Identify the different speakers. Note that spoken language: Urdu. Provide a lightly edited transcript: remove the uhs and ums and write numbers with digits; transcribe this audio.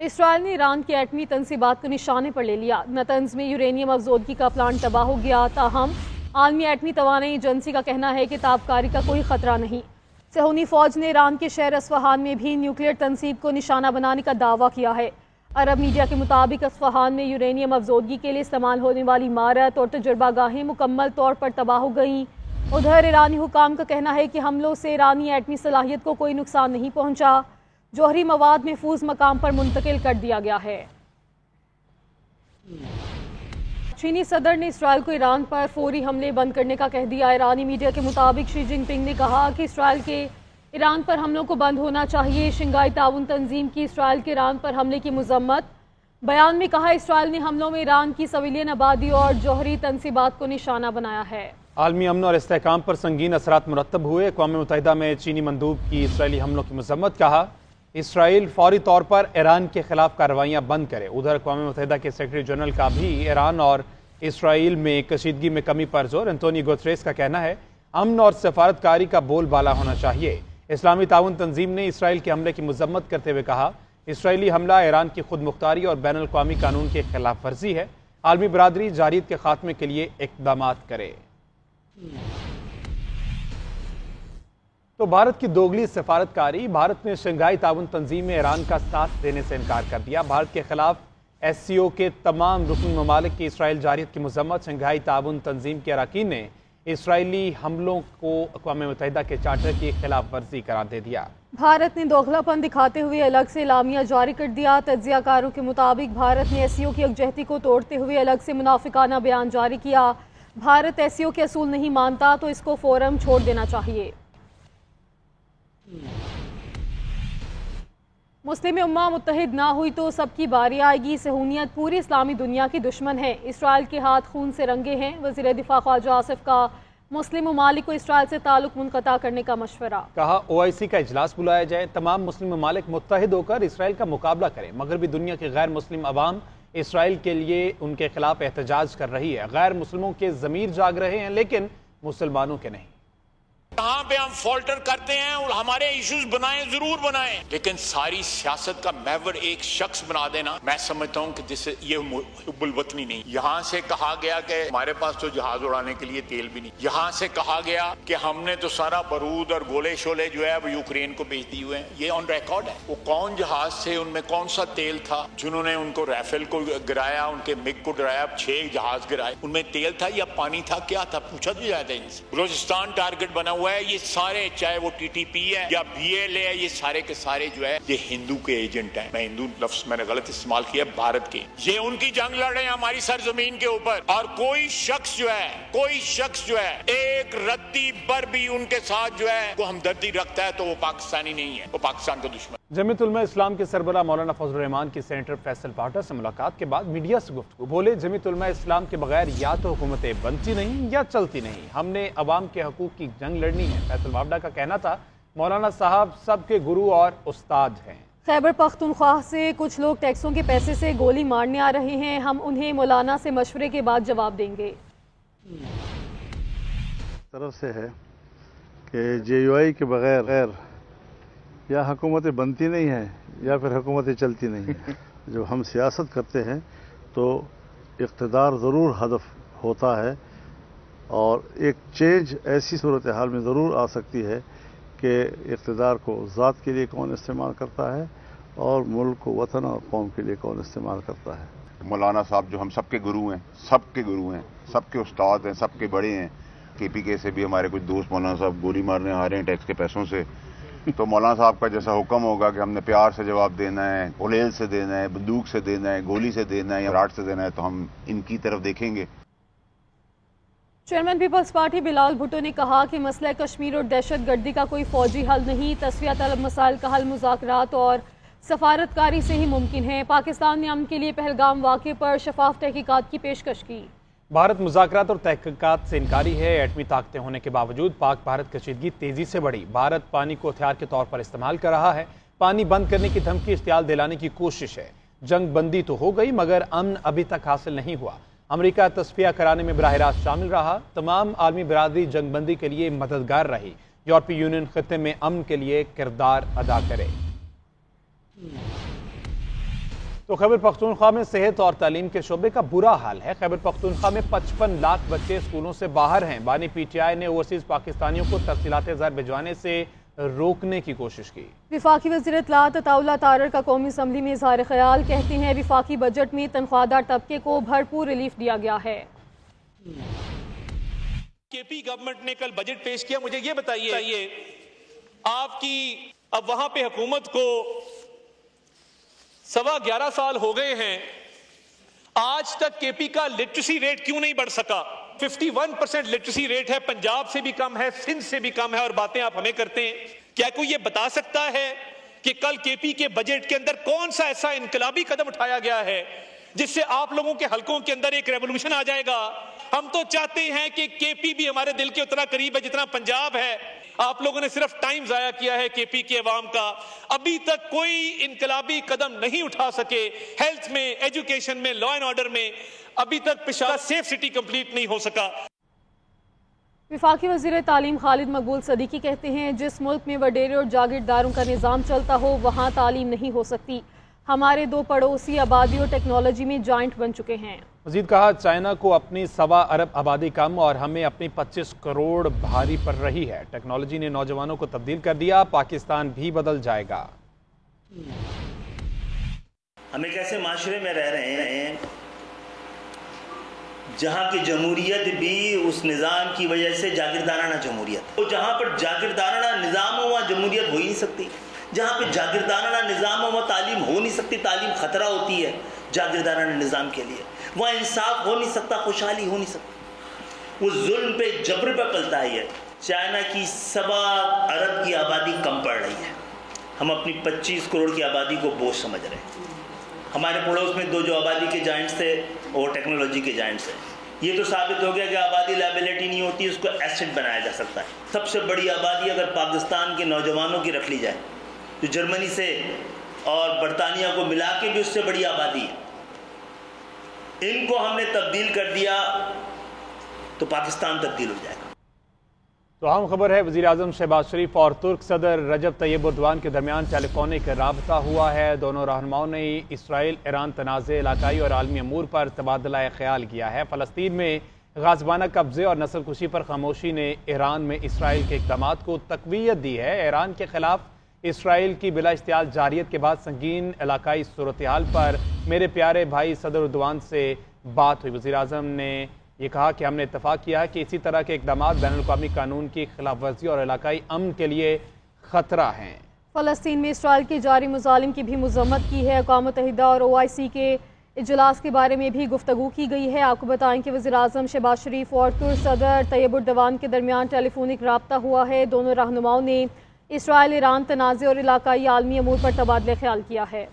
Speaker 1: اسرائیل نے ایران کی ایٹمی تنصیبات کو نشانے پر لے لیا۔ نتنز میں یورینیم افزودگی کا پلانٹ تباہ ہو گیا، تاہم عالمی ایٹمی توانائی ایجنسی کا کہنا ہے کہ تابکاری کا کوئی خطرہ نہیں۔ صہیونی فوج نے ایران کے شہر اصفہان میں بھی نیوکلیئر تنصیب کو نشانہ بنانے کا دعویٰ کیا ہے۔ عرب میڈیا کے مطابق اصفہان میں یورینیم افزودگی کے لیے استعمال ہونے والی عمارت اور تجربہ گاہیں مکمل طور پر تباہ ہو گئیں۔ ادھر ایرانی حکام کا کہنا ہے کہ حملوں سے ایرانی ایٹمی صلاحیت کو کوئی نقصان نہیں پہنچا، جوہری مواد محفوظ مقام پر منتقل کر دیا گیا ہے۔ چینی صدر نے اسرائیل کو ایران پر فوری حملے بند کرنے کا کہہ دیا۔ ایرانی میڈیا کے مطابق شی جن پنگ نے کہا کہ اسرائیل کے ایران پر حملوں کو بند ہونا چاہیے۔ شنگھائی تعاون تنظیم کی اسرائیل کے ایران پر حملے کی مذمت۔ بیان میں کہا اسرائیل نے حملوں میں ایران کی سویلین آبادی اور جوہری تنصیبات کو نشانہ بنایا ہے۔
Speaker 2: عالمی امن اور استحکام پر سنگین اثرات مرتب ہوئے۔ اقوام متحدہ میں چینی مندوب کی اسرائیلی حملوں کی مذمت۔ کہا اسرائیل فوری طور پر ایران کے خلاف کارروائیاں بند کرے۔ ادھر اقوام متحدہ کے سیکرٹری جنرل کا بھی ایران اور اسرائیل میں کشیدگی میں کمی پر زور۔ انتونی گوتریس کا کہنا ہے امن اور سفارتکاری کا بول بالا ہونا چاہیے۔ اسلامی تعاون تنظیم نے اسرائیل کے حملے کی مذمت کرتے ہوئے کہا اسرائیلی حملہ ایران کی خود مختاری اور بین الاقوامی قانون کی خلاف ورزی ہے۔ عالمی برادری جارحیت کے خاتمے کے لیے اقدامات کرے۔ تو بھارت کی دوگلی سفارتکاری۔ بھارت نے شنگھائی تعاون تنظیم میں ایران کا ساتھ دینے سے انکار کر دیا۔ بھارت کے خلاف ایس سی او کے تمام رکن ممالک کی اسرائیل جارحیت کی مذمت۔ شنگھائی تعاون تنظیم کے اراکین نے اسرائیلی حملوں کو اقوام متحدہ کے چارٹر کی خلاف ورزی قرار دے دیا۔
Speaker 1: بھارت نے دوغلا پن دکھاتے ہوئے الگ سے اعلامیہ جاری کر دیا۔ تجزیہ کاروں کے مطابق بھارت نے ایس سی او کی یکجہتی کو توڑتے ہوئے الگ سے منافقانہ بیان جاری کیا۔ بھارت ایس سی او کے اصول نہیں مانتا تو اس کو فوراً چھوڑ دینا چاہیے۔ مسلم امہ متحد نہ ہوئی تو سب کی باری آئے گی۔ صہیونیت پوری اسلامی دنیا کی دشمن ہے، اسرائیل کے ہاتھ خون سے رنگے ہیں۔ وزیر دفاع خواجہ آصف کا مسلم ممالک کو اسرائیل سے تعلق منقطع کرنے کا مشورہ۔
Speaker 2: کہا OIC کا اجلاس بلایا جائے، تمام مسلم ممالک متحد ہو کر اسرائیل کا مقابلہ کریں۔ مغربی دنیا کی غیر مسلم عوام اسرائیل کے لیے ان کے خلاف احتجاج کر رہی ہے۔ غیر مسلموں کے ضمیر جاگ رہے ہیں لیکن مسلمانوں کے نہیں۔
Speaker 3: کہاں پہ ہم فالٹر کرتے ہیں اور ہمارے ایشوز بنائیں، ضرور بنائیں، لیکن ساری سیاست کا محور ایک شخص بنا دینا، میں سمجھتا ہوں کہ جس سے یہ حب الوطنی نہیں۔ یہاں سے کہا گیا کہ ہمارے پاس تو جہاز اڑانے کے لیے تیل بھی نہیں۔ یہاں سے کہا گیا کہ ہم نے تو سارا بارود اور گولے شولے جو ہے وہ یوکرین کو بھیج دیے ہوئے ہیں۔ یہ آن ریکارڈ ہے۔ وہ کون جہاز تھے، ان میں کون سا تیل تھا جنہوں نے ان کو ریفل کو گرایا، ان کے مگ کو گرایا، 6 جہاز گرائے، ان میں تیل تھا یا پانی تھا، کیا تھا؟ پوچھا تو جاتا ہے ان سے۔ بلوچستان ٹارگٹ بنا ہوا ہے۔ یہ سارے چاہے وہ ٹی ٹی پی ہے یا بی ایل اے ہے، یہ سارے کے سارے جو ہے یہ ہندو کے ایجنٹ ہیں۔ میں ہندو لفظ میں نے غلط استعمال کیا، بھارت کے۔ یہ ان کی جنگ لڑ رہے ہیں ہماری سرزمین کے اوپر، اور کوئی شخص جو ہے ایک رتی پر بھی ان کے ساتھ جو ہے وہ ہمدردی رکھتا ہے تو وہ پاکستانی نہیں ہے، وہ پاکستان کا دشمن۔
Speaker 2: جمعیت علماء اسلام کے سربراہ مولانا فضل الرحمان کی سینیٹر فیصل پاٹر سے ملاقات کے بعد میڈیا سے گفتگو۔ بولے جمعیت علماء اسلام کے بغیر یا تو حکومتیں بنتی نہیں یا چلتی نہیں، ہم نے عوام کے حقوق کی جنگ لڑنی ہے۔ فیصل پاٹر کا کہنا تھا مولانا صاحب سب کے گرو اور استاد ہیں۔
Speaker 1: خیبر پختونخوا سے کچھ لوگ ٹیکسوں کے پیسے سے گولی مارنے آ رہے ہیں، ہم انہیں مولانا سے مشورے کے بعد جواب دیں گے۔
Speaker 4: طرف سے ہے کہ JUI کے بغیر یا حکومتیں بنتی نہیں ہیں یا پھر حکومتیں چلتی نہیں ہیں۔ جب ہم سیاست کرتے ہیں تو اقتدار ضرور ہدف ہوتا ہے، اور ایک چینج ایسی صورتحال میں ضرور آ سکتی ہے کہ اقتدار کو ذات کے لیے کون استعمال کرتا ہے اور ملک کو، وطن اور قوم کے لیے کون استعمال کرتا ہے۔
Speaker 5: مولانا صاحب جو ہم سب کے گرو ہیں، سب کے گرو ہیں، سب کے استاد ہیں، سب کے بڑے ہیں۔ KPK سے بھی ہمارے کچھ دوست مولانا صاحب گولی مارنے آ رہے ہیں ٹیکس کے پیسوں سے، تو مولانا صاحب کا جیسا حکم ہوگا کہ ہم نے پیار سے جواب دینا ہے، غلیل سے دینا ہے، بندوق سے دینا ہے، گولی سے دینا ہے یا راڈ سے دینا ہے، تو ہم ان کی طرف دیکھیں گے۔
Speaker 1: چیئرمین پیپلز پارٹی بلال بھٹو نے کہا کہ مسئلہ کشمیر اور دہشت گردی کا کوئی فوجی حل نہیں، تسویہ طلب مسائل کا حل مذاکرات اور سفارتکاری سے ہی ممکن ہے۔ پاکستان نے امن کے لیے پہلگام واقعے پر شفاف تحقیقات کی پیشکش کی۔
Speaker 2: بھارت مذاکرات اور تحقیقات سے انکاری ہے۔ ایٹمی طاقتیں ہونے کے باوجود پاک بھارت کشیدگی تیزی سے بڑھی۔ بھارت پانی کو ہتھیار کے طور پر استعمال کر رہا ہے۔ پانی بند کرنے کی دھمکی اشتعال دلانے کی کوشش ہے۔ جنگ بندی تو ہو گئی مگر امن ابھی تک حاصل نہیں ہوا۔ امریکہ تصفیہ کرانے میں براہ راست شامل رہا۔ تمام عالمی برادری جنگ بندی کے لیے مددگار رہی۔ یورپی یونین خطے میں امن کے لیے کردار ادا کرے۔ تو خیبر پختونخوا میں صحت اور تعلیم کے شعبے کا برا حال ہے۔ خیبر پختونخوا میں 55 لاکھ بچے اسکولوں سے باہر ہیں۔ بانی پی ٹی آئی نے اوورسیز پاکستانیوں کو تفصیلات زر بھجوانے سے روکنے کی کوشش کی۔
Speaker 1: وفاقی وزیر اطلاعات عطاءاللہ تارڑ کا قومی اسمبلی میں اظہار خیال، کہتے ہیں وفاقی بجٹ میں تنخواہ دار طبقے کو بھرپور ریلیف دیا گیا ہے۔
Speaker 6: کے پی گورنمنٹ نے کل بجٹ پیش کیا، مجھے یہ بتائیے آپ کی اب وہاں پہ حکومت کو 11.25 سال ہو گئے ہیں، آج تک کے پی کا لٹریسی ریٹ کیوں نہیں بڑھ سکا؟ 51% لٹریسی ریٹ ہے، پنجاب سے بھی کم ہے، سندھ سے بھی کم ہے، اور باتیں آپ ہمیں کرتے ہیں۔ کیا کوئی یہ بتا سکتا ہے کہ کل کے پی کے بجٹ کے اندر کون سا ایسا انقلابی قدم اٹھایا گیا ہے جس سے آپ لوگوں کے حلقوں کے اندر ایک ریولوشن آ جائے گا؟ ہم تو چاہتے ہیں کہ کے پی بھی ہمارے دل کے اتنا قریب ہے جتنا پنجاب ہے۔ آپ لوگوں نے صرف ٹائم ضائع کیا ہے کے پی کے عوام کا، ابھی تک کوئی انقلابی قدم نہیں اٹھا سکے، ہیلتھ میں، ایجوکیشن میں، لا اینڈ آرڈر میں ابھی تک پشاور سیف سٹی کمپلیٹ نہیں ہو سکا۔
Speaker 1: وفاقی وزیر تعلیم خالد مقبول صدیقی کہتے ہیں جس ملک میں وڈیرے اور جاگیرداروں کا نظام چلتا ہو وہاں تعلیم نہیں ہو سکتی۔ ہمارے 2 پڑوسی آبادی اور ٹیکنالوجی میں جائنٹ بن چکے ہیں۔
Speaker 2: مزید کہا چائنا کو اپنی 1.25 ارب آبادی کم اور ہمیں اپنی 25 کروڑ بھاری پڑ رہی ہے۔ ٹیکنالوجی نے نوجوانوں کو تبدیل کر دیا، پاکستان بھی بدل جائے گا۔
Speaker 7: ہم ایک ایسے معاشرے میں رہ رہے ہیں جہاں کی جمہوریت بھی اس نظام کی وجہ سے جاگیردارانہ جمہوریت، تو جہاں پر جاگیردارانہ نظام ہو وہاں جمہوریت ہو ہی نہیں سکتی، جہاں پہ جاگیردارانہ نظام ہو وہاں تعلیم ہو نہیں سکتی، تعلیم خطرہ ہوتی ہے جاگیردارانہ نظام کے لیے، وہاں انصاف ہو نہیں سکتا، خوشحالی ہو نہیں سکتی، وہ ظلم پہ جبر پہ پلتا ہے۔ چائنا کی 1.25 ارب کی آبادی کم پڑ رہی ہے، ہم اپنی 25 کروڑ کی آبادی کو بوجھ سمجھ رہے ہیں۔ ہمارے پڑوس میں 2 جو آبادی کے جائنٹس تھے وہ ٹیکنالوجی کے جائنٹس ہیں۔ یہ تو ثابت ہو گیا کہ آبادی لائبلٹی نہیں ہوتی، اس کو ایسٹ بنایا جا سکتا ہے۔ سب سے بڑی آبادی اگر پاکستان کے نوجوانوں کی رکھ لی جائے جو جرمنی سے اور برطانیہ کو ملا کے بھی اس سے بڑی آبادی ہے، ان کو ہم نے تبدیل کر دیا تو پاکستان تبدیل ہو جائے گا۔
Speaker 2: تو اہم خبر ہے، وزیر اعظم شہباز شریف اور ترک صدر رجب طیب اردوان کے درمیان ٹیلی فونک رابطہ ہوا ہے۔ دونوں رہنماؤں نے اسرائیل ایران تنازع، علاقائی اور عالمی امور پر تبادلہ خیال کیا ہے۔ فلسطین میں غازوانہ قبضے اور نسل کشی پر خاموشی نے ایران میں اسرائیل کے اقدامات کو تقویت دی ہے۔ ایران کے خلاف اسرائیل کی بلا اشتعال جارحیت کے بعد سنگین علاقائی صورتحال پر میرے پیارے بھائی صدر اردوان سے بات ہوئی۔ وزیر اعظم نے یہ کہا کہ ہم نے اتفاق کیا ہے کہ اسی طرح کے اقدامات بین الاقوامی قانون کی خلاف ورزی اور علاقائی امن کے لیے خطرہ ہیں۔
Speaker 1: فلسطین میں اسرائیل کی جاری مظالم کی بھی مذمت کی ہے۔ اقوام متحدہ اور OIC کے اجلاس کے بارے میں بھی گفتگو کی گئی ہے۔ آپ کو بتائیں کہ وزیر اعظم شہباز شریف اور ترک صدر طیب اردوان کے درمیان ٹیلی فونک رابطہ ہوا ہے۔ دونوں رہنماؤں نے اسرائیل ایران تنازع اور علاقائی عالمی امور پر تبادلہ خیال کیا ہے۔